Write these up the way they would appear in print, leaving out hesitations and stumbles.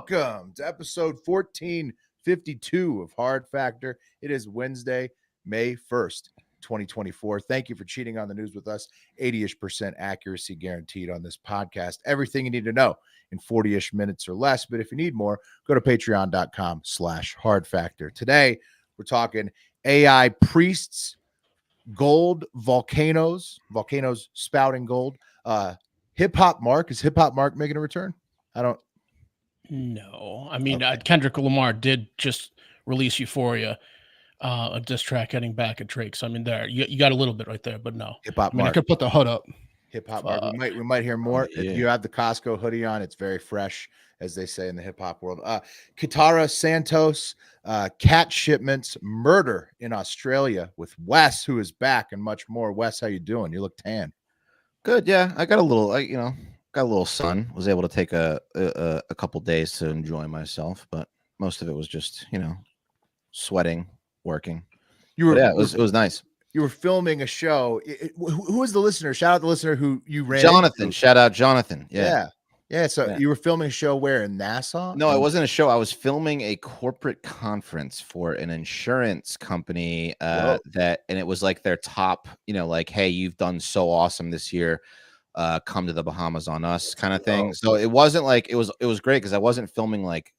Welcome to episode 1452 of Hard Factor. It is Wednesday, May 1st, 2024. Thank you for cheating on the news with us. 80-ish% accuracy guaranteed on this podcast. Everything you need to know in 40-ish minutes or less. But if you need more, go to patreon.com/hardfactor. Today, we're talking AI priests, gold volcanoes spouting gold. Hip-hop Mark. Is Hip-Hop Mark making a return? No, I mean, Kendrick Lamar did just release Euphoria, a diss track heading back at Drake. So I mean, there you got a little bit right there, but no. Hip-Hop I mean, Mark. I could put the hood up. Hip-Hop Mark. We might hear more. Yeah. If you have the Costco hoodie on, it's very fresh, as they say in the hip-hop world. Katara, Santos, cat shipments, murder in Australia with Wes, who is back, and much more. Wes, how you doing? You look tan. Good, yeah. I got a little, got a little sun. Was able to take a couple days to enjoy myself, but most of it was just, sweating, working. It was nice. You were filming a show. Who was the listener? Shout out the listener who you ran. Jonathan. Into. Shout out Jonathan. Yeah. So you were filming a show where in Nassau? No, it wasn't a show. I was filming a corporate conference for an insurance company and it was like their top, like, hey, you've done so awesome this year. Come to the Bahamas on us kind of thing. So it wasn't like it was great because I wasn't filming like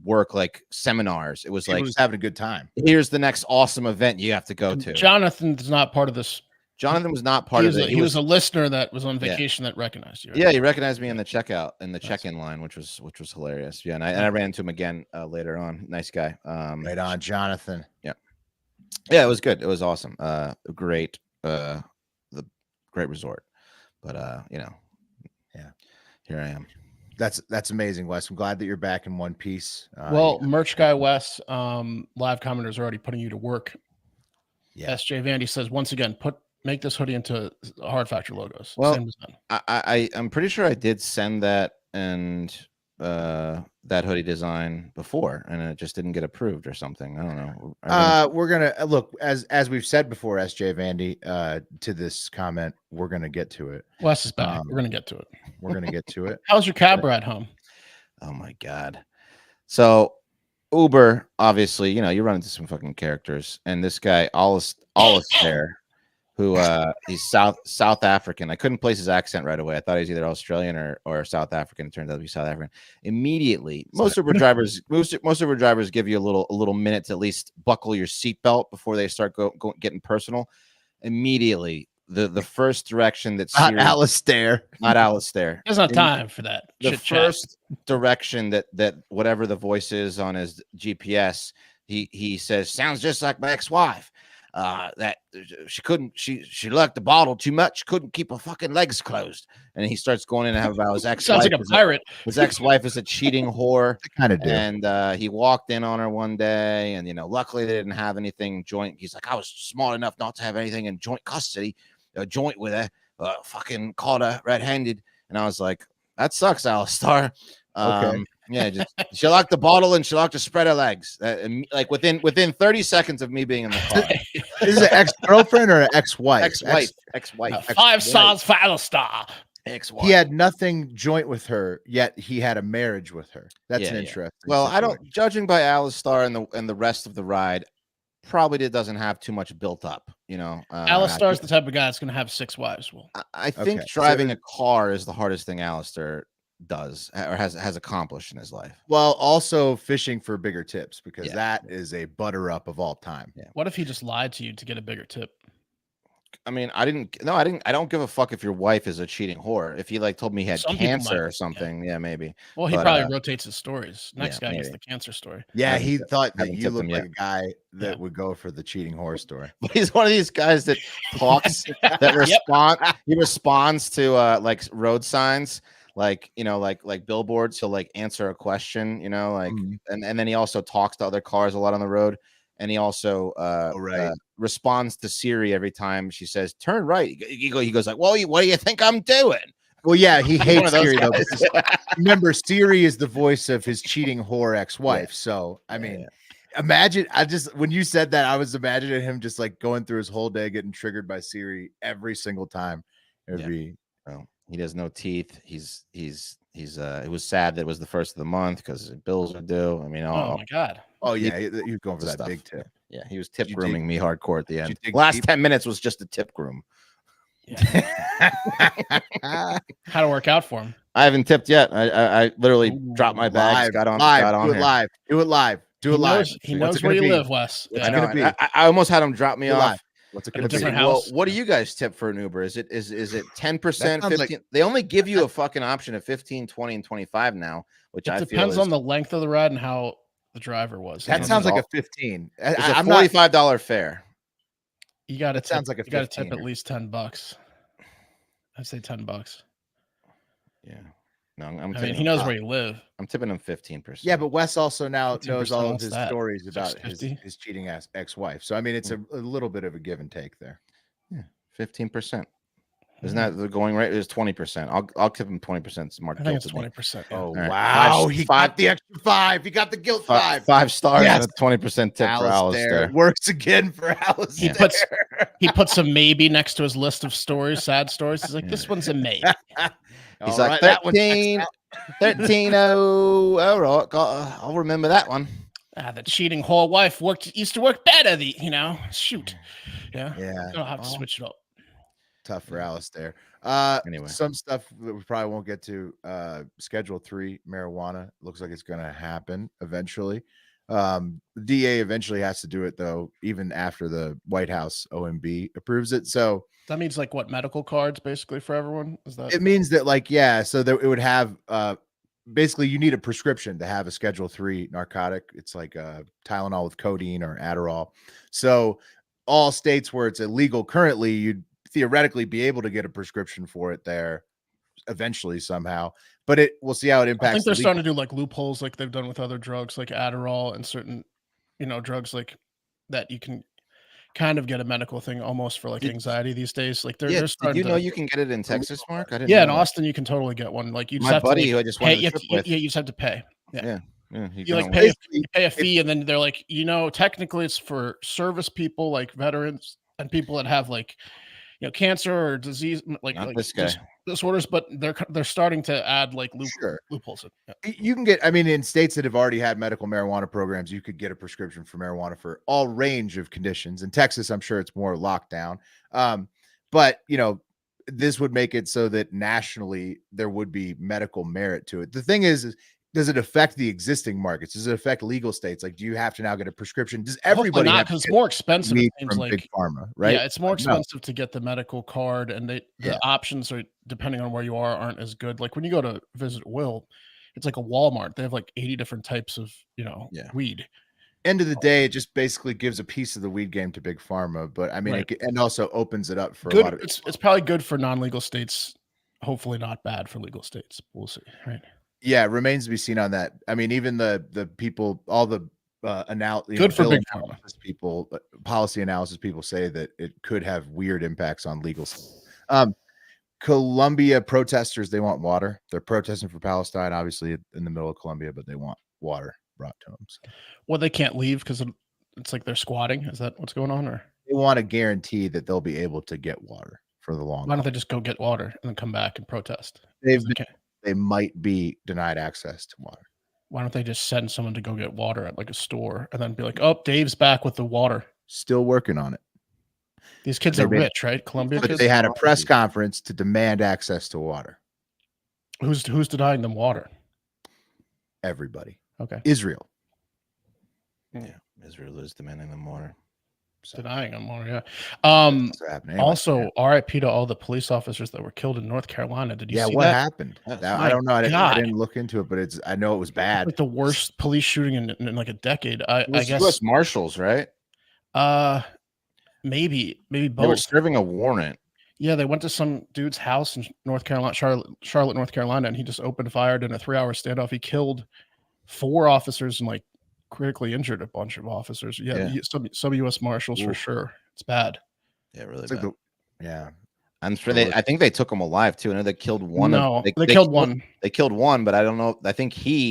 work, like seminars. It was People like just having a good time. Here's the next awesome event you have to go to. Jonathan's not part of this. Jonathan was not part of it. He was a listener that was on vacation that recognized you. Right? Yeah, he recognized me in the checkout in the check-in line, which was hilarious. Yeah, and I ran into him again later on. Nice guy. Right on, Jonathan. Yeah, it was good. It was awesome. Great. The great resort. But here I am. That's amazing, Wes. I'm glad that you're back in one piece. Merch guy Wes, live commenters are already putting you to work. Yeah. SJ Vandy says once again, make this hoodie into Hard Factor logos. Well, I'm pretty sure I did send that and that hoodie design before, and it just didn't get approved or something. I don't know. We're gonna look as we've said before, SJ Vandy, to this comment. We're gonna get to it. Wes is back. We're gonna get to it. We're gonna get to it. How's your cab ride home? Oh my god. So Uber, obviously, you run into some fucking characters, and this guy, Alistair, who he's South African. I couldn't place his accent right away. I thought he was either Australian or South African. It turns out to be South African. Immediately, most Uber drivers give you a little minute to at least buckle your seatbelt before they start getting personal. Immediately, the first direction that not Alistair. There's not time for that. The first direction that whatever the voice is on his GPS, he says sounds just like my ex-wife. That she liked the bottle too much, couldn't keep her fucking legs closed, and he starts going in and have about his ex-wife. Sounds like a pirate. His ex-wife is a cheating whore. Kind of do. And he walked in on her one day, and luckily they didn't have anything joint. He's like, I was smart enough not to have anything in joint custody, a joint with her, fucking caught her red-handed, and I was like, that sucks, Alistair. Okay. Yeah, she locked the bottle and she locked to spread her legs. Like within 30 seconds of me being in the car. Is it an ex-girlfriend or an ex-wife? Ex-wife. 5 stars for Alistair. Ex-wife. He had nothing joint with her, yet he had a marriage with her. That's an interesting. Well, I don't. Judging by Alistair and the rest of the ride, probably doesn't have too much built up. Alistair's the type of guy that's going to have 6 wives. Well, I think driving a car is the hardest thing Alistair does or has accomplished in his life. Well, also fishing for bigger tips, because that is a butter up of all time. Yeah. What if he just lied to you to get a bigger tip? I mean, I don't give a fuck if your wife is a cheating whore. If he told me he had cancer or something, maybe. Well, he probably rotates his stories. Next guy gets the cancer story. Yeah, he thought that you looked like a guy that would go for the cheating whore story. But he's one of these guys that talks, he responds to road signs. Like billboards, he'll answer a question, and then he also talks to other cars a lot on the road. And he also responds to Siri every time she says, turn right. He goes like, well, what do you think I'm doing? Well, yeah, he hates Siri, though. Remember, Siri is the voice of his cheating whore ex-wife. Yeah. So, I mean, imagine, when you said that, I was imagining him just going through his whole day getting triggered by Siri every single time. He has no teeth. He's It was sad that it was the first of the month because bills are due. I mean, Oh my God. Oh yeah, you're going for that stuff. big tip. Yeah, he was tip Did you grooming me hardcore at the end. dig Last deep? 10 minutes was just a tip groom. How'd it work out for him? I haven't tipped yet. I literally dropped my bags, got on live. here. Do it live. He knows where you live, Wes. I know. I almost had him drop me off. What's it At a going to be? different Well, house. what do you guys tip for an Uber? Is it 10%, 15? like- They only give you a fucking option of 15, 20, and 25 now, which I feel depends on the length of the ride and how the driver was. That sounds like a 15. It's a I'm $45 fare. You got to tip. Sounds like a You got to 15. tip at least $10. I'd say $10. Yeah. No, I mean, he knows where you live. I'm tipping him 15%. Yeah, but Wes also now knows all of what's his that? stories about his 650? his cheating ex-wife. So I mean, it's a little bit of a give and take there. Yeah, 15%. Isn't that the going rate? It's 20%. I'll tip him 20%. Smart. I think it's 20%. Yeah. Oh right. wow, he got the extra 5. He got the guilt 5. 5 stars Yes. and a 20% tip for Alistair. Works again for Alistair. He puts a maybe next to his list of stories, sad stories. He's like, this one's a maybe. He's All like, right, that one checks 13, out. 13, oh, all right, I'll remember that one. The cheating whore wife used to work better. Shoot. Yeah. Yeah. I'll have to switch it up. Tough for Alistair. Anyway. Some stuff that we probably won't get to. Schedule 3 marijuana looks like it's going to happen eventually. The DA eventually has to do it though, even after the White House OMB approves it. So that means like what, medical cards basically for everyone? Is that? It means that so that it would have basically you need a prescription to have a Schedule 3 narcotic. It's like Tylenol with codeine or Adderall. So all states where it's illegal currently, you'd theoretically be able to get a prescription for it there eventually somehow. But we'll see how it impacts. I think they're starting to do like loopholes like they've done with other drugs like Adderall and certain, drugs like that you can kind of get a medical thing almost for like anxiety these days. Like they're starting. Did you know you can get it in Texas, Mark? I didn't. Yeah, know in that. Austin you can totally get one. Like you just My have buddy to, who I just went on a trip with. Yeah, you just have to pay. Yeah. You like pay a fee, and then they're like, technically it's for service people like veterans and people that have like, cancer or disease like this guy. disorders, but they're starting to add like loopholes. Yeah. You can get, in states that have already had medical marijuana programs, you could get a prescription for marijuana for all range of conditions. In Texas, I'm sure it's more lockdown. But this would make it so that nationally there would be medical merit to it. The thing is does it affect the existing markets? Does it affect legal states? Like, do you have to now get a prescription? Does everybody have because it's more expensive? It seems from big pharma, right? Yeah, it's more expensive to get the medical card, and the options are, depending on where you are, aren't as good. Like when you go to visit Will, it's like a Walmart. They have like 80 different types of weed. End of the day, it just basically gives a piece of the weed game to big pharma. But and also opens it up for a lot of it's probably good for non-legal states. Hopefully, not bad for legal states. We'll see, right? Yeah, it remains to be seen on that. Even the people, all the good for big pharma people, policy analysis people say that it could have weird impacts on legal. Colombia protesters, they want water. They're protesting for Palestine, obviously in the middle of Colombia, but they want water brought to them. So. Well, they can't leave because it's like they're squatting. Is that what's going on? Or they want to guarantee that they'll be able to get water for the long. Why don't they just go get water and then come back and protest? They might be denied access to water. Why don't they just send someone to go get water at like a store and then be like, oh, Dave's back with the water. Still working on it. These kids are rich, right? Colombia kids. They had a press conference to demand access to water. Who's denying them water? Everybody. Okay. Israel. Yeah. Israel is demanding them water. Denying them water, yeah. Also, RIP to all the police officers that were killed in North Carolina. Did you see what that? Happened? I don't know. I didn't look into it, but I know it was bad. Like the worst police shooting in like a decade. I guess U.S. Marshals, right? Maybe both. They were serving a warrant. Yeah, they went to some dude's house in North Carolina, Charlotte, North Carolina, and he just opened fire in a 3-hour standoff. He killed 4 officers and like critically injured a bunch of officers. Yeah. Some U.S. Marshals for sure. It's bad. Yeah, really bad. And I think they took him alive too. I know they killed one. They killed one. They killed one, but I don't know. I think I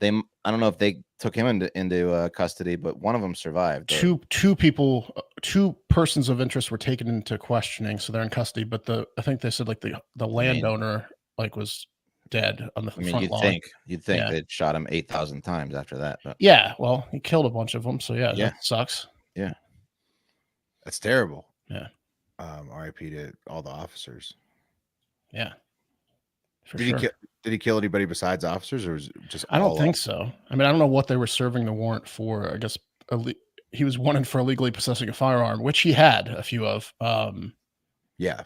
don't know if they took him into custody, but one of them survived. Two persons of interest were taken into questioning, so they're in custody. But I think they said like the landowner like was dead on the I mean, front lawn. you'd think Yeah. they'd shot him 8,000 times after that. But Yeah, well, he killed a bunch of them, so yeah, Yeah. that sucks. yeah, That's terrible. Yeah. R.I.P. to all the officers. Yeah. For Did he kill anybody besides officers, or was it just? I don't think so. I mean, I don't know what they were serving the warrant for. I guess he was wanted for illegally possessing a firearm, which he had a few of. Yeah.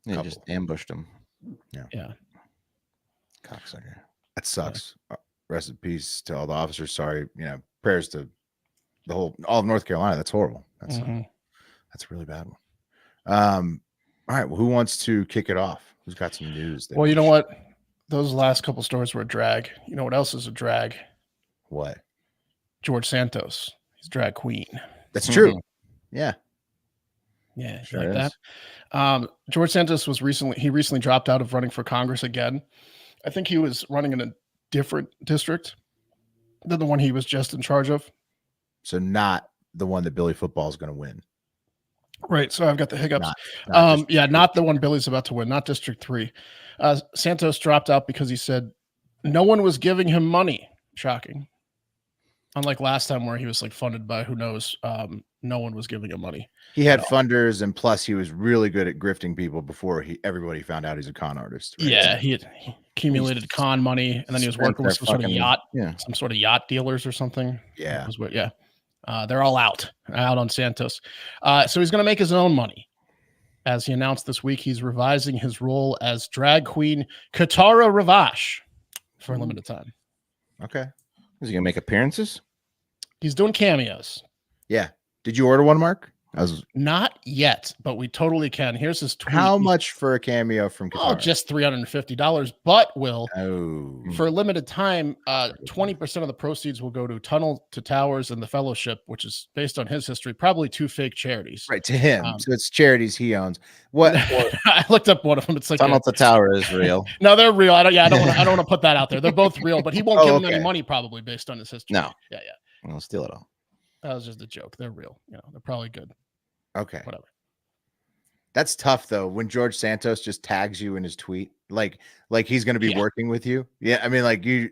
they just ambushed him. Yeah. Cocksucker. That sucks. Rest in peace to all the officers. Sorry, prayers to all of North Carolina. That's horrible. That's that's a really bad one. All right. Well, who wants to kick it off? Who's got some news? Well, you know what? Those last couple stories were a drag. You know what else is a drag? What? George Santos. He's drag queen. That's true. Yeah. Yeah, Sure like is. that. George Santos recently dropped out of running for Congress again. I think he was running in a different district than the one he was just in charge of. So not the one that Billy Football is going to win. Right. So I've got the hiccups. Not Not the one Billy's about to win, not District 3. Santos dropped out because he said no one was giving him money. Shocking. Unlike last time where he was like funded by who knows, no one was giving him money. He had funders, and plus he was really good at grifting people before everybody found out he's a con artist. Right? Yeah, he accumulated con money, and then he was working with some sort of yacht dealers or something. Yeah. They're all out on Santos. So he's going to make his own money. As he announced this week, he's revising his role as drag queen Katara Ravache for a limited time. Okay. Is he gonna make appearances? He's doing cameos. Yeah. Did you order one, Mark? Not yet, but we totally can. Here's his tweet. How much for a cameo from Katara? Oh, just $350. But for a limited time, 20% of the proceeds will go to Tunnel to Towers and the Fellowship, which is based on his history, probably two fake charities. Right, to him. So it's charities he owns. What? I looked up one of them. It's like Tunnel to Tower is real. No, they're real. I don't want to put that out there. They're both real, but he won't give them any money probably based on his history. No. Yeah. I'll steal it all. That was just a joke. They're real. They're probably good. Okay. Whatever. That's tough though. When George Santos just tags you in his tweet, like he's going to be working with you. Yeah. I mean, like you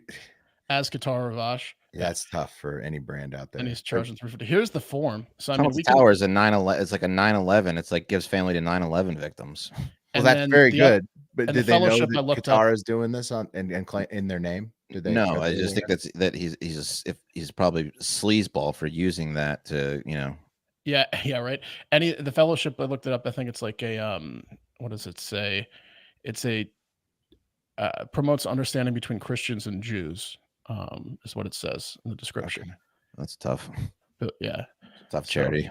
as Katara Ravache. Yeah, that's tough for any brand out there. And he's charging $350. Here's the form. So I mean, Tower is a 9/11. It's like a 9/11. It's like gives family to 9/11 victims. Well, that's very good. But did they know that Katara is doing this in their name? Did they? No, I just think that he's probably sleazeball for using that to Yeah, right. And the Fellowship, I looked it up. I think it's like a what does it say? It's a promotes understanding between Christians and Jews. Is what it says in the description. Okay. That's tough. But yeah, tough charity.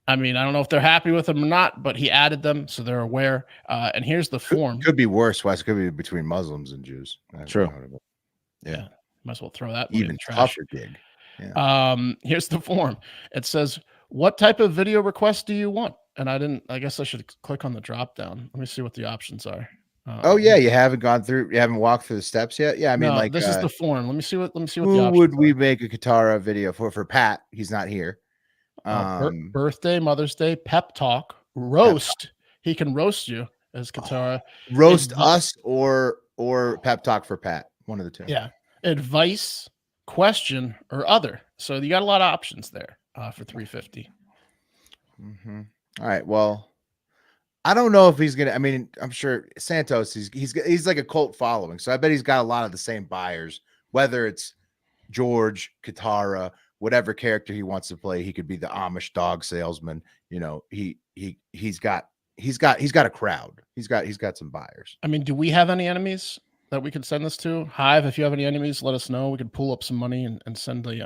I mean, I don't know if they're happy with them or not, but he added them, so they're aware. And here's the form. Could be worse, Wes. Could be between Muslims and Jews. True. Yeah. Might as well throw that even tougher gig. Yeah. Here's the form. It says, "What type of video request do you want?" And I guess I should click on the drop down. Let me see what the options are. You haven't gone through. You haven't walked through the steps yet. Yeah, I mean, no, this is the form. Let me see what the who options would we are. make a Katara video for? Pat, he's not here. Birthday, Mother's Day, pep talk, roast. He can roast you as Katara. Roast us or pep talk for Pat. One of the two. Yeah. Advice, question, or other. So you got a lot of options there for $350. Mm-hmm. All right. Well, I don't know if he's gonna. I mean, I'm sure Santos. He's like a cult following, so I bet he's got a lot of the same buyers. Whether it's George, Katara, whatever character he wants to play, he could be the Amish dog salesman. He's got a crowd. He's got some buyers. I mean, do we have any enemies that we could send this to? Hive, if you have any enemies, let us know. We could pull up some money and send like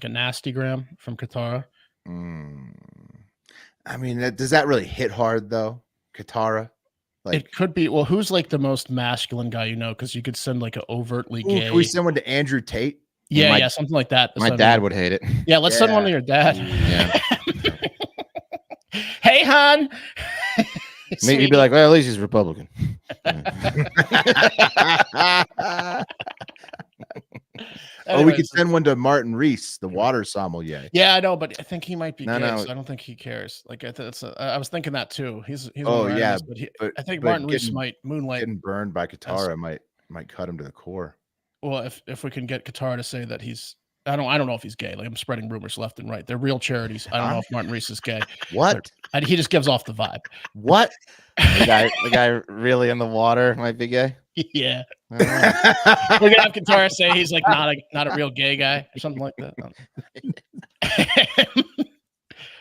a nasty gram from Katara. I mean, does that really hit hard though, Katara? Like, it could be. Well, who's like the most masculine guy because you could send like an overtly gay. Can we send one to Andrew Tate? Yeah, something like that. My dad would hate it. Yeah, let's send one to your dad. Yeah. Hey, hon. Maybe you'd be like, well, at least he's Republican. Oh, we could send one to Martin Reese, the water sommelier. Yeah, I know, but I think he might be gay, No. so I don't think he cares. Like, I was thinking that too. He's Oh, one of our yeah, enemies, but I think Martin Reese might moonlight. Getting burned by Katara might cut him to the core. Well, if we can get Katara to say that he's, I don't know if he's gay. Like, I'm spreading rumors left and right. They're real charities. I don't know if Martin Reese is gay. What? He just gives off the vibe. What? The guy really in the water might be gay. Yeah. We're gonna have Katara say he's like not a real gay guy or something like that.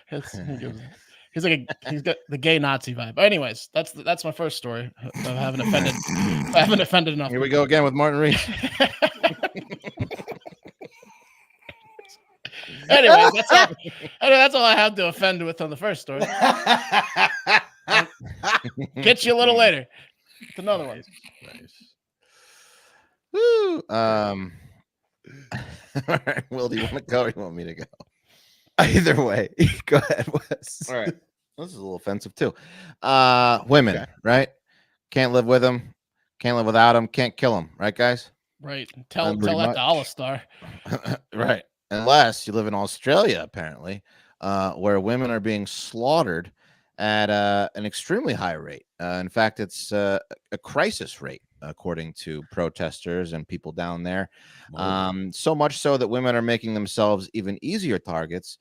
He's got the gay Nazi vibe. But anyways, that's my first story of having offended. I haven't offended enough. Here we go again with Martin Reese. Anyways, that's all I have to offend with on the first story. Get you a little later. It's another one. Woo. All right, Will, do you want to go or you want me to go? Either way, go ahead, Wes. All right. This is a little offensive too. Women, right? Can't live with them. Can't live without them. Can't kill them, right, guys? Right. Tell that to Allah Star. Right. Unless you live in Australia, apparently, where women are being slaughtered at an extremely high rate. In fact, it's a crisis rate, according to protesters and people down there. So much so that women are making themselves even easier targets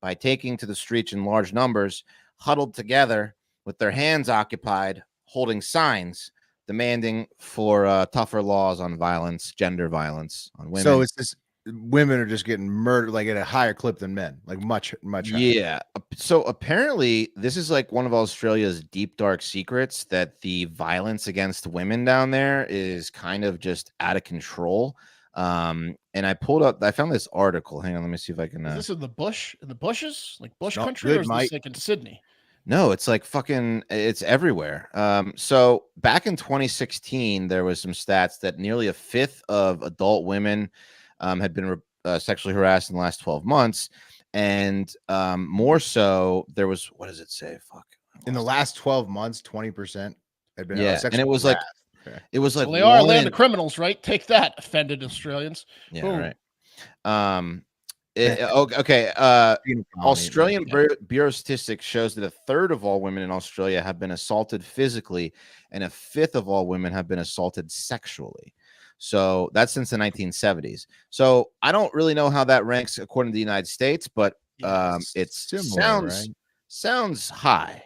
by taking to the streets in large numbers, huddled together with their hands occupied, holding signs demanding for tougher laws on violence, gender violence on women. So it's this. Women are just getting murdered like at a higher clip than men, like much higher. Yeah. So apparently this is like one of Australia's deep dark secrets, that the violence against women down there is kind of just out of control. And I found this article. Hang on, let me see if I can. Is this in the bush? In the bushes? Like bush Not country? good, or is Mike. this like in Sydney? No, it's like it's everywhere. So back in 2016, there was some stats that nearly a fifth of adult women had been sexually harassed in the last 12 months. And more so, there was, what does it say? Fuck. In the last 12 months, 20% had been and it was like, okay. well, they are land of criminals, right? Take that, offended Australians. Yeah, Boom. right. Okay. Australian Bureau of Statistics shows that a third of all women in Australia have been assaulted physically, and a fifth of all women have been assaulted sexually. So that's since the 1970s. So I don't really know how that ranks according to the United States, but it sounds high.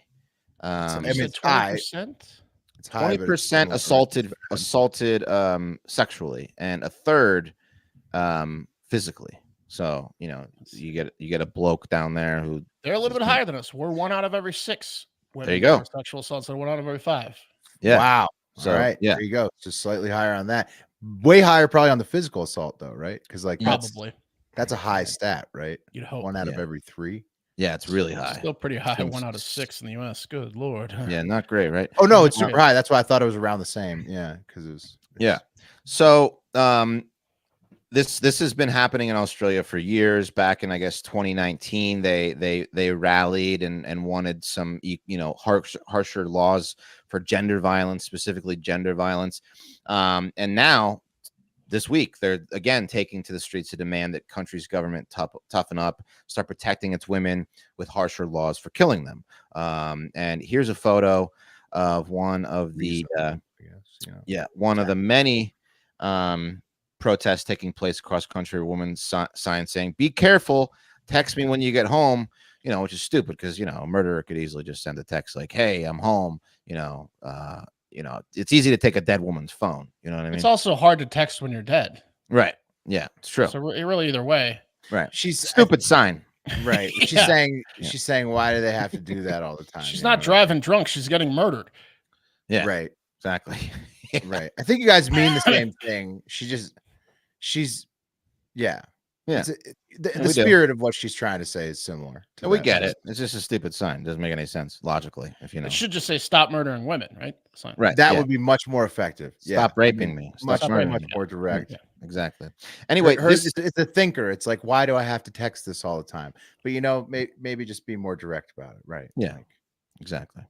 It's high. It's high. 20% assaulted sexually, and a third physically. So you get a bloke down there who they're a little bit higher than us. We're 1 out of every 6. There you go. Sexual assaults are 1 out of every 5. Yeah. Wow. So, all right. Yeah. There you go. Just slightly higher on that. Way higher probably on the physical assault though, right? Because like probably that's a high stat, right? You'd hope 1 out of every 3. Yeah, it's really high. It's still pretty high. 1 out of 6 in the US. Good Lord. Yeah, not great, right? Oh no, it's super high. That's why I thought it was around the same. Yeah, because it's So this has been happening in Australia for years. Back in, I guess, 2019, they rallied and wanted some harsher laws for gender violence, specifically gender violence. And now this week they're again taking to the streets to demand that country's government toughen up, start protecting its women with harsher laws for killing them. And here's a photo of one of the one of the many protests taking place across country. A woman's sign saying, "Be careful, text me when you get home," which is stupid because a murderer could easily just send a text like, "Hey, I'm home." It's easy to take a dead woman's phone. You know what I mean? It's also hard to text when you're dead. Right. Yeah, it's true. So really either way. Right. She's stupid sign. Right. She's saying, why do they have to do that all the time? She's not driving drunk. She's getting murdered. Yeah. Right. Exactly. Right. I think you guys mean the same thing. She's the spirit of what she's trying to say is similar. We get it. It's just a stupid sign. It doesn't make any sense logically. If it should just say "Stop murdering women," right? Sign. Right. That would be much more effective. Stop raping me. Much more direct. Yeah. Exactly. Anyway, it's a thinker. It's like, why do I have to text this all the time? But maybe just be more direct about it. Right. Yeah. Exactly.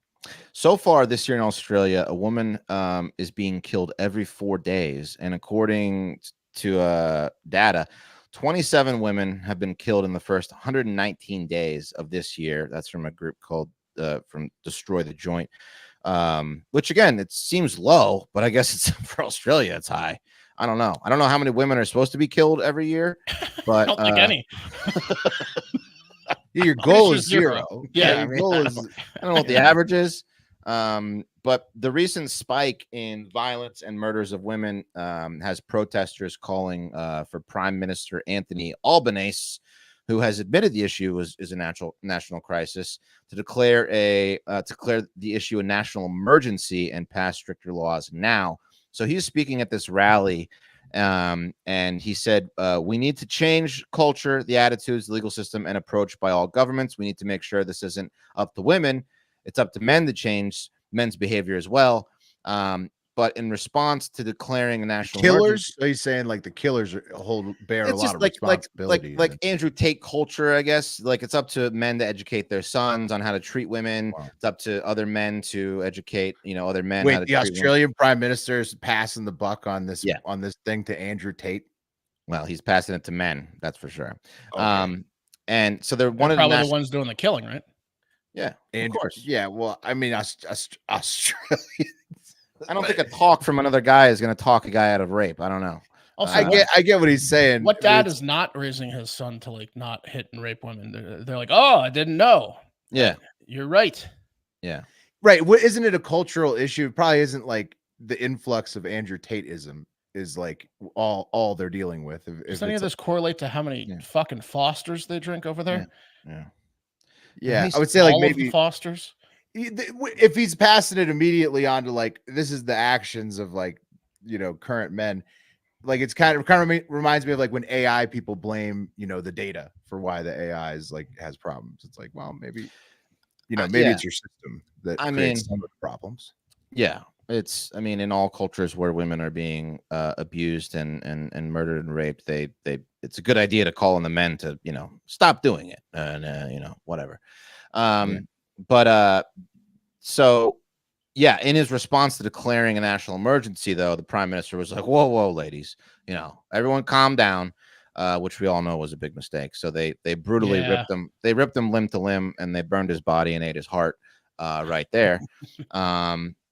So far this year in Australia, a woman is being killed every 4 days, and according data. 27 women have been killed in the first 119 days of this year. That's from a group called from Destroy the Joint, which again, it seems low, but I guess it's for Australia, it's high. I don't know. I don't know how many women are supposed to be killed every year, but I don't think any. Yeah, your goal is zero. Yeah, your goal is. I don't know what the average is. But the recent spike in violence and murders of women has protesters calling for Prime Minister Anthony Albanese, who has admitted the issue is a national crisis, to declare the issue a national emergency and pass stricter laws now. So he's speaking at this rally, and he said, we need to change culture, the attitudes, the legal system, and approach by all governments. We need to make sure this isn't up to women. It's up to men to change men's behavior as well. But in response to declaring a national killers, are you saying like the killers bear a lot of responsibility? Like Andrew Tate culture, I guess. Like it's up to men to educate their sons on how to treat women. Wow. It's up to other men to educate, other men. Wait, the Australian Prime Minister is passing the buck on this on this thing to Andrew Tate. Well, he's passing it to men, that's for sure. Okay. And so they're probably the ones doing the killing, right? Yeah, of course. Yeah, well, I mean, Australia. I don't think a talk from another guy is going to talk a guy out of rape. I don't know. Also, I get what he's saying. What dad is not raising his son to like not hit and rape women? They're like, oh, I didn't know. Yeah, you're right. Yeah, right. What isn't it a cultural issue? It probably isn't like the influx of Andrew Tateism is like all they're dealing with. Does any of this correlate to how many fucking Fosters they drink over there? Yeah. I would say like maybe Fosters. If he's passing it immediately on to like this is the actions of like current men, like it's kind of reminds me of like when AI people blame the data for why the AI is like has problems. It's like, well, maybe maybe it's your system that creates some of the problems. Yeah, it's in all cultures where women are being abused and murdered and raped, it's a good idea to call on the men to stop doing it and whatever. But so yeah, in his response to declaring a national emergency, though, the prime minister was like, whoa, ladies, everyone calm down, which we all know was a big mistake. So they brutally ripped him limb to limb, and they burned his body and ate his heart right there.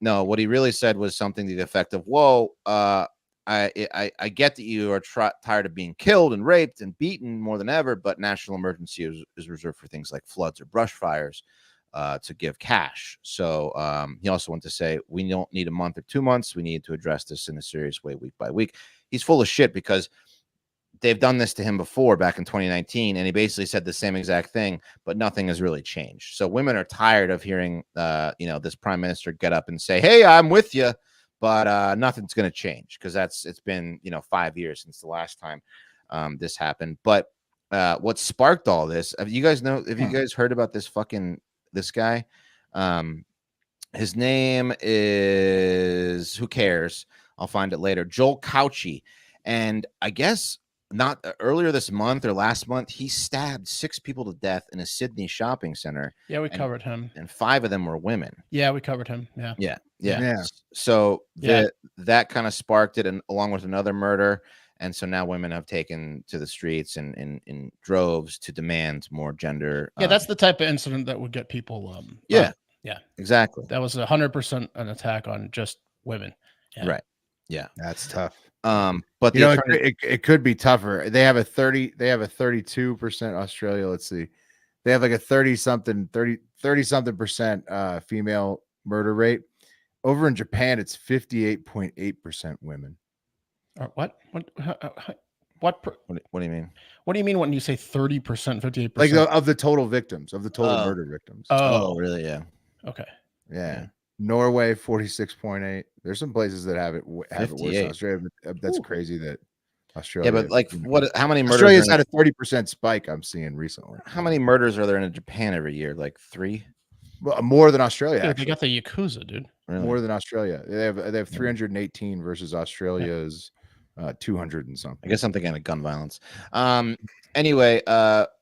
No, what he really said was something to the effect of, whoa, I get that you are tired of being killed and raped and beaten more than ever, but national emergency is reserved for things like floods or brush fires to give cash. So he also went to say, we don't need a month or 2 months. We need to address this in a serious way, week by week. He's full of shit because they've done this to him before back in 2019, and he basically said the same exact thing, but nothing has really changed. So women are tired of hearing, this prime minister get up and say, hey, I'm with you, but nothing's going to change because it's been 5 years since the last time this happened. But what sparked all this? Have you guys heard about this guy? His name is, who cares? I'll find it later. Joel Cauchy, and I guess not earlier this month or last month, he stabbed 6 people to death in a Sydney shopping center. Yeah, we covered him, and 5 of them were women. Yeah, we covered him. Yeah. So that kind of sparked it, and along with another murder. And so now women have taken to the streets and in droves to demand more gender. Yeah, that's the type of incident that would get people. Yeah, exactly. That was 100% an attack on just women. Yeah. Right. Yeah, that's tough. But it could be tougher. They have a 32% Australia. Let's see. They have like a 30 something percent female murder rate. Over in Japan, it's 58.8% women. What? What do you mean? What do you mean when you say 30%, 58%? Like of the total victims, of the total murder victims. Oh, really? Yeah. Okay. Yeah. Norway 46.8. There's some places that have it worse than Australia. But that's crazy that Australia. Yeah, but like how many murders? Australia's had a 30% spike I'm seeing recently. How many murders are there in Japan every year? Like 3? Well, more than Australia. Yeah, they got the Yakuza, dude. Really? More than Australia. They have 318 versus Australia's 200 and something. I guess I'm thinking of gun violence. Anyway,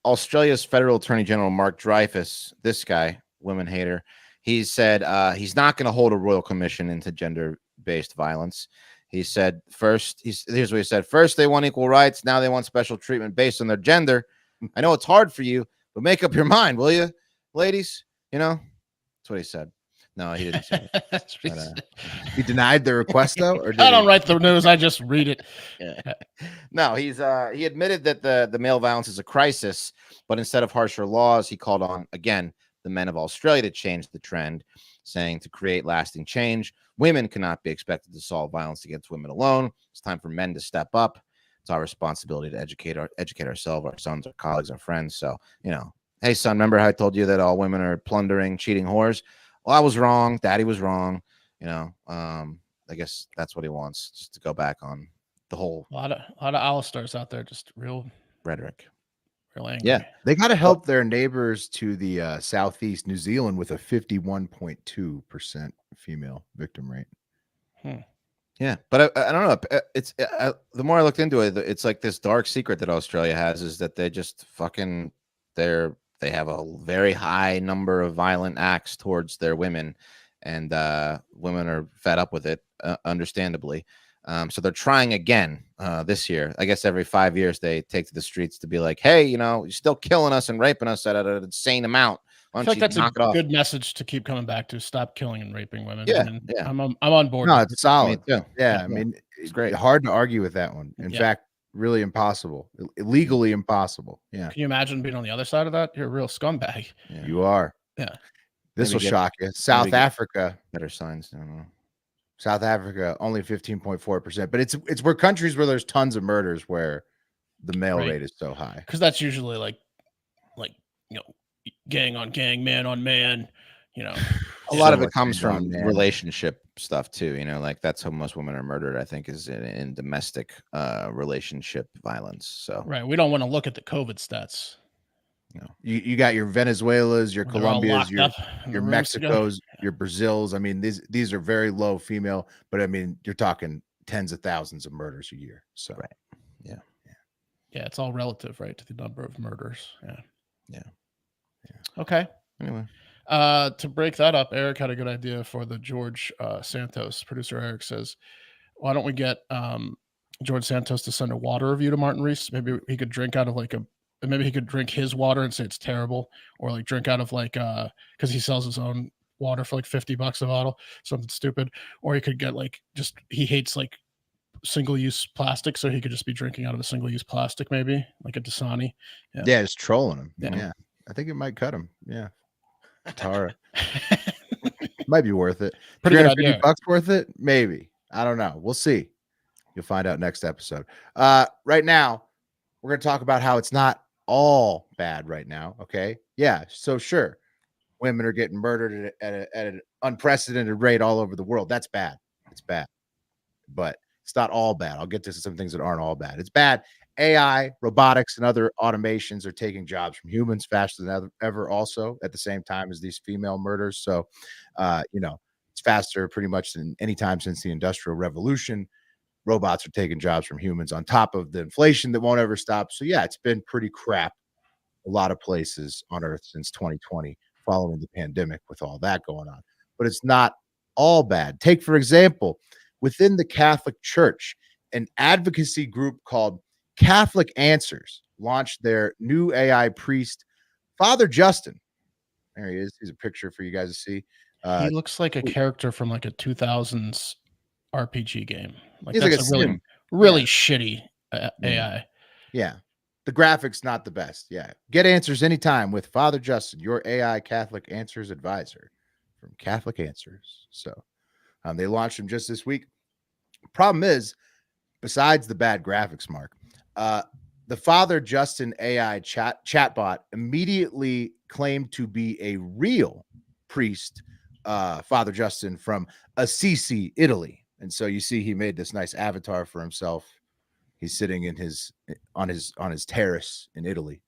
Australia's federal attorney general Mark Dreyfus, this guy, women hater, he said he's not going to hold a royal commission into gender-based violence. He said here's what he said. First, they want equal rights. Now they want special treatment based on their gender. I know it's hard for you, but make up your mind, will you, ladies? You know, that's what he said. No, he didn't say it. But, he denied the request though, or did I don't he? write the news. I just read it. Yeah. No, he admitted that the male violence is a crisis, but instead of harsher laws, he called on again the men of Australia to change the trend, saying to create lasting change, women cannot be expected to solve violence against women alone. It's time for men to step up. It's our responsibility to educate ourselves, our sons, our colleagues, our friends. So, you know, hey son, remember how I told you that all women are plundering, cheating whores? Well, I was wrong. Daddy was wrong. You know, I guess that's what he wants, just to go back on the whole A lot of Alistars out there, just real rhetoric. real angry. Yeah. They got to help their neighbors to the southeast, New Zealand, with a 51.2% female victim rate. Yeah, but I don't know. It's the more I looked into it, it's like this dark secret that Australia has is that they just fucking they have a very high number of violent acts towards their women, and women are fed up with it, understandably. So they're trying again this year. I guess every 5 years they take to the streets to be like, hey, you know, you're still killing us and raping us at an insane amount. Why I don't feel like you that's knock it a off? good message to keep coming back to. Stop killing and raping women. Yeah, I mean, yeah. I'm on board. No, with it's it. solid. Me too. Yeah, I mean, It's great. Hard to argue with that one. In Yeah. fact, really impossible, illegally impossible. Yeah, Can you imagine being on the other side of that? You're a real scumbag. Yeah. you are. Yeah. This Maybe will get- shock you. South maybe get- Africa, Better signs. I don't know. South Africa, only 15.4%. But it's where countries where there's tons of murders where the male Right. rate is so high. Because that's usually like you know, gang on gang, man on man. You know, A lot of So it comes much from man. relationship stuff too. You know, like that's how most women are murdered. I think is in domestic relationship violence. So right. We don't want to look at the COVID stats. You got your Venezuelas, your They're all Colombias, locked your up in the rooms together. Mexicos, your Brazils. I mean, these are very low female, but I mean, you're talking tens of thousands of murders a year. So Right. Yeah, it's all relative, right, to the number of murders. Yeah. Yeah. Okay. Anyway, To break that up, Eric had a good idea for the George Santos. Producer Eric says, why don't we get George Santos to send a water review to Martin Reese? Maybe he could drink out of maybe he could drink his water and say it's terrible, or like drink out of because he sells his own water for like $50 a bottle, something stupid. Or he could get he hates like single-use plastic, so he could just be drinking out of a single-use plastic, maybe like a Dasani. yeah, just trolling him. Yeah. Yeah. I think it might cut him. Yeah. Katara. Might be worth it. Pretty good $350 idea. worth it? Maybe. I don't know. We'll see. You'll find out next episode. Right now, we're going to talk about how it's not all bad right now. Okay. Yeah. So sure. Women are getting murdered at an unprecedented rate all over the world. That's bad. It's bad. But it's not all bad. I'll get to some things that aren't all bad. It's bad. AI, robotics, and other automations are taking jobs from humans faster than ever, also at the same time as these female murders. So, it's faster pretty much than any time since the Industrial Revolution. Robots are taking jobs from humans on top of the inflation that won't ever stop. So, yeah, it's been pretty crap a lot of places on Earth since 2020 following the pandemic with all that going on. But it's not all bad. Take, for example, within the Catholic Church, an advocacy group called Catholic Answers launched their new AI priest, Father Justin. There he is. Here's a picture for you guys to see. He looks like a character from like a 2000s RPG game. Like He's that's like a a really, sim. really shitty AI. Yeah. The graphics, not the best. Yeah. Get answers anytime with Father Justin, your AI Catholic Answers advisor from Catholic Answers. So they launched him just this week. Problem is, besides the bad graphics, Mark, the Father Justin AI chatbot immediately claimed to be a real priest, Father Justin from Assisi, Italy. And so you see he made this nice avatar for himself. He's sitting on his terrace in Italy,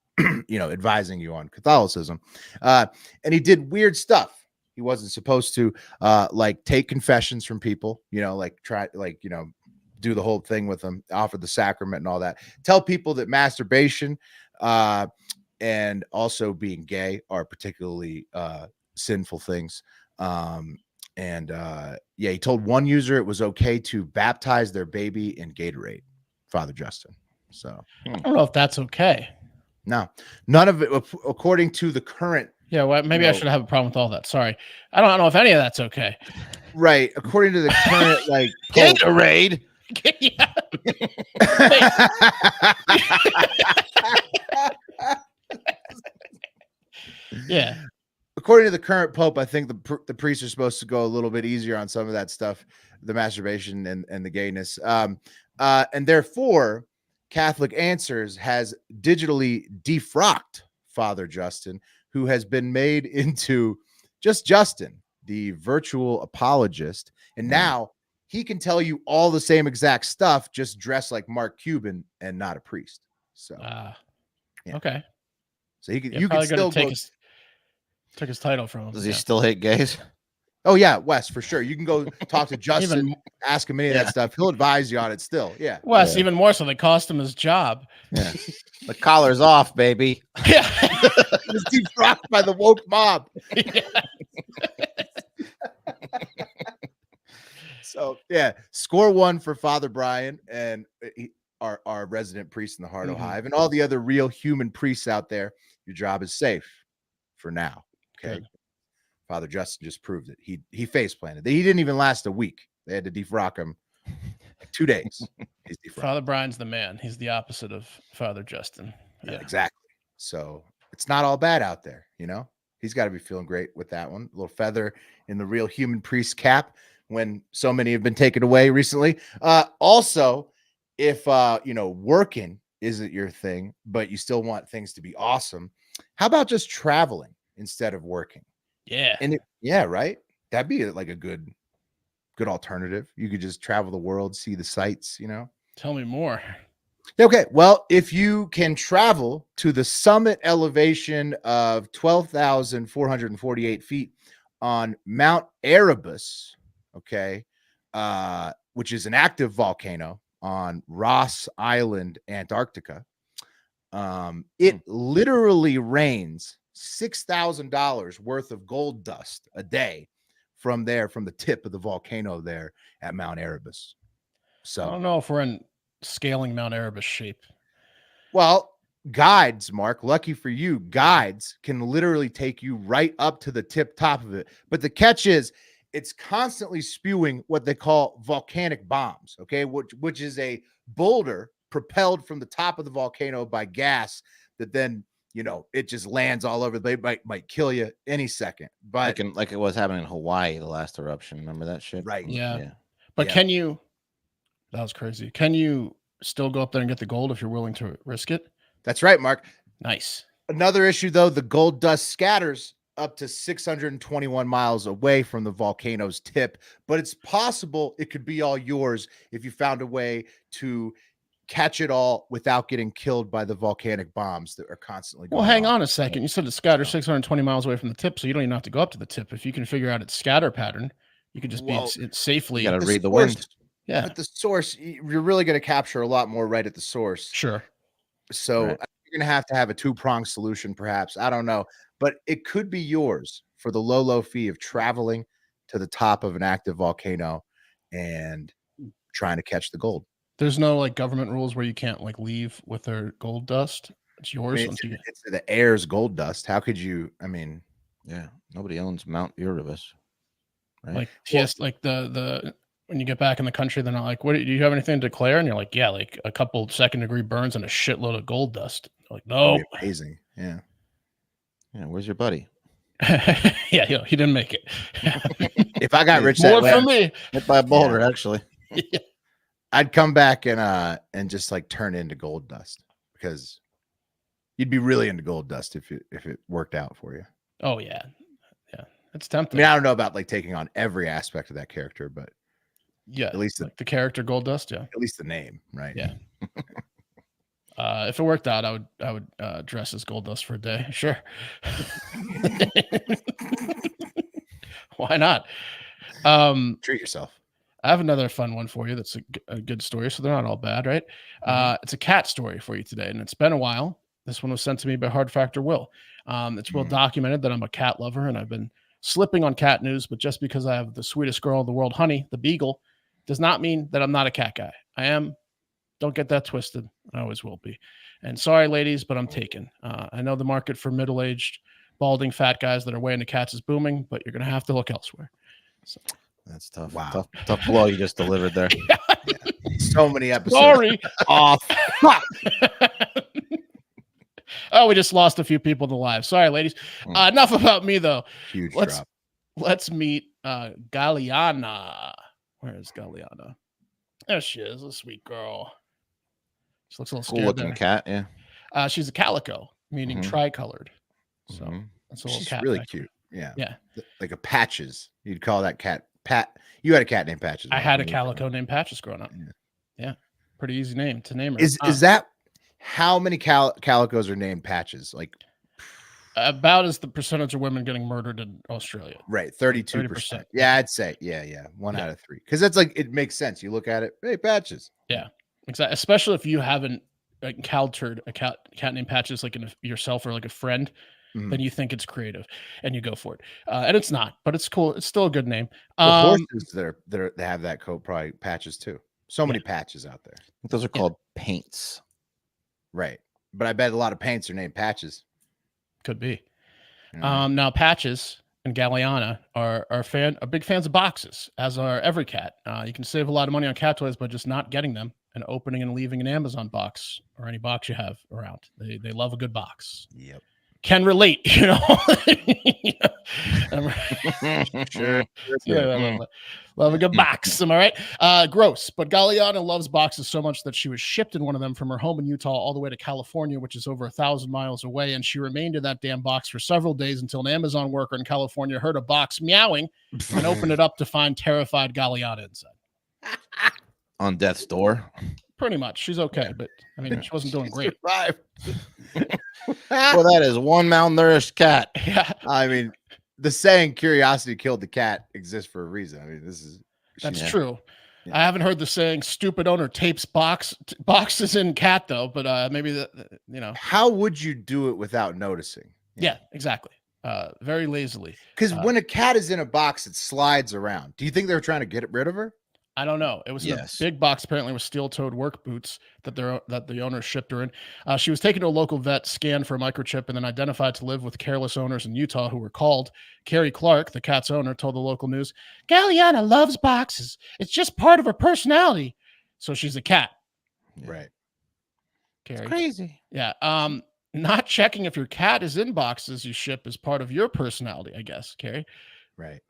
advising you on Catholicism. And he did weird stuff. He wasn't supposed to take confessions from people, do the whole thing with them, offer the sacrament and all that. Tell people that masturbation and also being gay are particularly sinful things. And he told one user it was okay to baptize their baby in Gatorade, Father Justin. So I don't know if that's okay. no, none of it, according to the current. Yeah, well, maybe I should have a problem with all that. Sorry, I don't know if any of that's okay. Right, according to the current like Gatorade. Yeah. According to the current Pope, I think the priests are supposed to go a little bit easier on some of that stuff, the masturbation and the gayness. And therefore, Catholic Answers has digitally defrocked Father Justin, who has been made into just Justin, the virtual apologist. And now he can tell you all the same exact stuff, just dressed like Mark Cuban and not a priest. So, okay. So you can still took his title from him. Does he still hate gays? Oh yeah, Wes, for sure. You can go talk to Justin, ask him any of that stuff. He'll advise you on it still. Yeah. Wes, even more so. They cost him his job. Yeah. The collar's off, baby. Yeah. He was defrocked by the woke mob. Yeah. So score one for Father Brian and our resident priest in the Heart of Hive, and all the other real human priests out there. Your job is safe for now. Okay. Good. Father Justin just proved it. He face planted. He didn't even last a week. They had to defrock him like 2 days. Father Brian's the man. He's the opposite of Father Justin. Yeah, exactly. So it's not all bad out there, you know. He's got to be feeling great with that one. A little feather in the real human priest cap when so many have been taken away recently. Also, if working isn't your thing, but you still want things to be awesome, how about just traveling instead of working? Yeah. And right. That'd be like a good alternative. You could just travel the world, see the sights, you know. Tell me more. Okay. Well, if you can travel to the summit elevation of 12,448 feet on Mount Erebus, okay, which is an active volcano on Ross Island, Antarctica, it literally rains $6,000 worth of gold dust a day from the tip of the volcano there at Mount Erebus. So I don't know if we're in scaling Mount Erebus shape. Well, guides, Mark, lucky for you, guides can literally take you right up to the top of it. But the catch is it's constantly spewing what they call volcanic bombs, okay, which is a boulder propelled from the top of the volcano by gas that then, it just lands all over. They might kill you any second. But like it was happening in Hawaii, the last eruption. Remember that shit? Right. Yeah. But that was crazy. Can you still go up there and get the gold if you're willing to risk it? That's right, Mark. Nice. Another issue, though, the gold dust scatters up to 621 miles away from the volcano's tip, but it's possible it could be all yours if you found a way to catch it all without getting killed by the volcanic bombs that are constantly going hang on a second. You said it scatters 620 miles away from the tip, so you don't even have to go up to the tip. If you can figure out its scatter pattern, you could just be safely. You got to read the wind. Yeah. But the source, you're really going to capture a lot more right at the source. Sure. So you're going to have a two-pronged solution, perhaps. I don't know. But it could be yours for the low fee of traveling to the top of an active volcano and trying to catch the gold. There's no government rules where you can't leave with their gold dust. It's yours. It's the air's gold dust. How could you? I mean, nobody owns Mount Erebus, right? The when you get back in the country, they're not like, "What do you have anything to declare?" And you're like, "Yeah, a couple second-degree burns and a shitload of gold dust." They're like, no, amazing, yeah. Where's your buddy? He didn't make it. If I got rich more for me, hit by a boulder, actually. Yeah. I'd come back and just turn into gold dust, because you'd be really into gold dust if it worked out for you. Oh yeah, it's tempting. I mean, I don't know about taking on every aspect of that character, but at least the character gold dust. Yeah, at least the name, right? Yeah. If it worked out, I would dress as gold dust for a day. Sure. Why not? Treat yourself. I have another fun one for you. That's a good story. So they're not all bad, right? It's a cat story for you today, and it's been a while. This one was sent to me by Hard Factor Will. It's well documented that I'm a cat lover, and I've been slipping on cat news, but just because I have the sweetest girl in the world, Honey, the beagle, does not mean that I'm not a cat guy. I am. Don't get that twisted. I always will be. And sorry, ladies, but I'm taken. I know the market for middle-aged, balding, fat guys that are way into cats is booming, but you're going to have to look elsewhere. So. That's tough. Wow. Tough blow you just delivered there. Yeah. So many episodes. Sorry. Off. Oh, we just lost a few people in the live. Sorry, ladies. Enough about me, though. Huge drop. Let's meet Galiana. Where is Galiana? There she is, a sweet girl. She looks a little scared. Cool looking cat, yeah. She's a calico, meaning tricolored. So that's a little She's cat. really back. cute. Yeah. Yeah. Like a Patches. You'd call that cat Pat. You had a cat named Patches. I had a calico named Patches growing up. Yeah. Pretty easy name to name her. Is that how many calicos are named Patches? Like about as the percentage of women getting murdered in Australia. Right. 32%. Yeah, I'd say. Yeah. One out of three. Because that's like, it makes sense. You look at it. Hey, Patches. Yeah. Exactly. Especially if you haven't encountered a cat named Patches like yourself or like a friend, then you think it's creative and you go for it. And it's not, but it's cool. It's still a good name. The horses that have that coat probably Patches too. So many Patches out there. Those are called paints. Right. But I bet a lot of paints are named Patches. Could be. Now Patches and Galiana are big fans of boxes, as are every cat. You can save a lot of money on cat toys by just not getting them and opening and leaving an Amazon box or any box you have around. They love a good box. Yep. Can relate, you know. Sure. Yeah, love a good box. Am I right? Gross. But Galiana loves boxes so much that she was shipped in one of them from her home in Utah all the way to California, which is over 1,000 miles away. And she remained in that damn box for several days until an Amazon worker in California heard a box meowing and opened it up to find terrified Galiana inside. On death's door. Pretty much. She's okay, but I mean, she wasn't doing great. Well, that is one malnourished cat. Yeah. I mean, the saying "curiosity killed the cat" exists for a reason. I mean, that's true. Yeah. I haven't heard the saying "stupid owner tapes boxes in cat" though, but maybe How would you do it without noticing? Yeah, exactly. Very lazily. Because when a cat is in a box, it slides around. Do you think they were trying to get rid of her? I don't know. It was in a big box, apparently, with steel-toed work boots that the owner shipped her in. She was taken to a local vet, scanned for a microchip, and then identified to live with careless owners in Utah who were called. Carrie Clark, the cat's owner, told the local news, "Galiana loves boxes. It's just part of her personality." So she's a cat. Right. Carrie. It's crazy. Yeah. Not checking if your cat is in boxes you ship is part of your personality, I guess, Carrie. Right.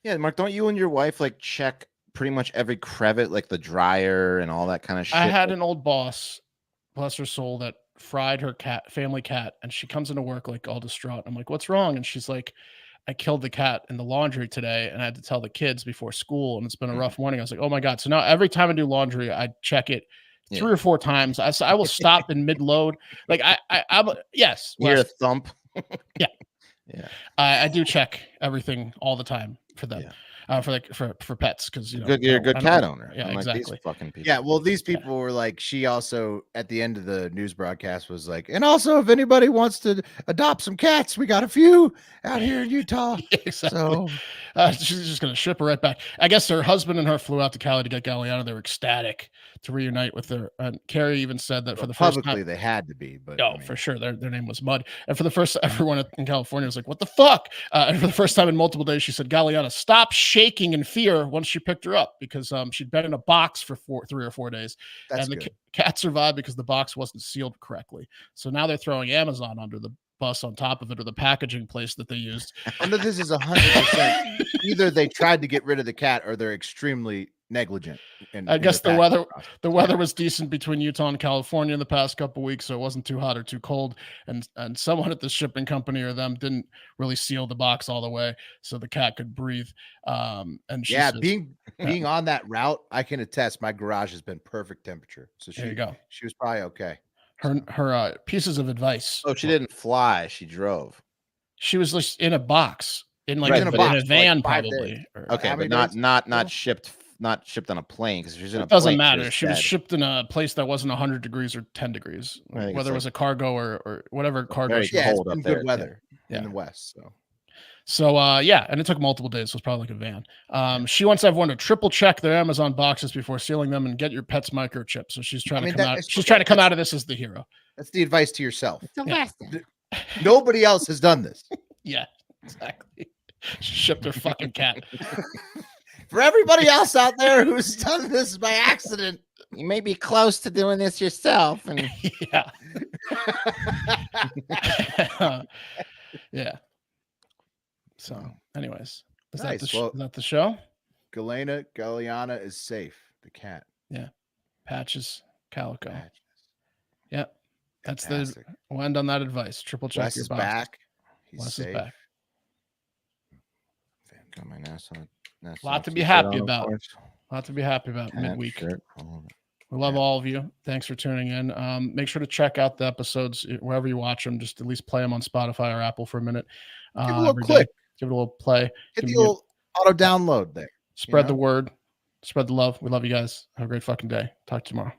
Yeah, Mark, don't you and your wife like check pretty much every crevice, like the dryer and all that kind of shit? I had an old boss, bless her soul, that fried her family cat, and she comes into work like all distraught. I'm like, "What's wrong?" And she's like, "I killed the cat in the laundry today, and I had to tell the kids before school, and it's been a rough morning." I was like, "Oh my God." So now every time I do laundry, I check it 3 or 4 times. I will stop in mid-load. Like I'm yes. Hear a thump. Yeah. Yeah. I do check everything all the time for them. Yeah. For pets, because you're a good cat owner. Yeah, exactly. These fucking people. Yeah, well, these people were like, she also at the end of the news broadcast was like, and also if anybody wants to adopt some cats, we got a few out here in Utah. Exactly. So she's just gonna ship her right back. I guess her husband and her flew out to Cali to get Galiana. They were ecstatic to reunite with her. And Carrie even said that for the first publicly time, they had to be, but no, for sure, their name was Mud. And for the first, everyone in California was like, "What the fuck?" And for the first time in multiple days, she said, "Galiana, stop shaking in fear." Once she picked her up, because she'd been in a box for 3 or 4 days. That's and the good. cat survived because the box wasn't sealed correctly. So now they're throwing Amazon under the bus on top of it, or the packaging place that they used. I know this is 100%. Either they tried to get rid of the cat or they're extremely negligent. I guess the weather was decent between Utah and California in the past couple of weeks, so it wasn't too hot or too cold. And someone at the shipping company or them didn't really seal the box all the way so the cat could breathe. And she says, being on that route, I can attest my garage has been perfect temperature. So there you go. She was probably okay. Her pieces of advice. Oh, she didn't fly. She drove. She was just in a box, in a van, probably. Okay, but not shipped. Not shipped on a plane, because she's in a plane. Doesn't matter. She was shipped in a place that wasn't 100 degrees or 10 degrees, whether it was a cargo or whatever cargo. Very cold up in there. Good weather in the West. So So yeah, and it took multiple days, so it's probably like a van. She wants everyone to triple check their Amazon boxes before sealing them and get your pet's microchip. So she's trying to come out. She's trying to come out of this as the hero. That's the advice to yourself. It's the last thing. Nobody else has done this. Yeah, exactly. She shipped her fucking cat. For everybody else out there who's done this by accident, You may be close to doing this yourself. And Yeah. Yeah. So, anyways, is Nice. is Well- that the show? Galeana is safe. The cat. Patches, Calico. Patches. Yep. That's Fantastic. we'll end on that advice. Triple check Wes your is boxes. back. He's Wes is safe. back. got my NASA Lot to be t-shirt happy on, of about. course. A lot to be happy about Hat, midweek. shirt, all of it. We love all of you. Thanks for tuning in. Make sure to check out the episodes wherever you watch them. Just at least play them on Spotify or Apple for a minute. Give it a little every click. day. Give it a little play. Hit Give the me a- old auto download there. Spread know? the word. Spread the love. We love you guys. Have a great fucking day. Talk to you tomorrow.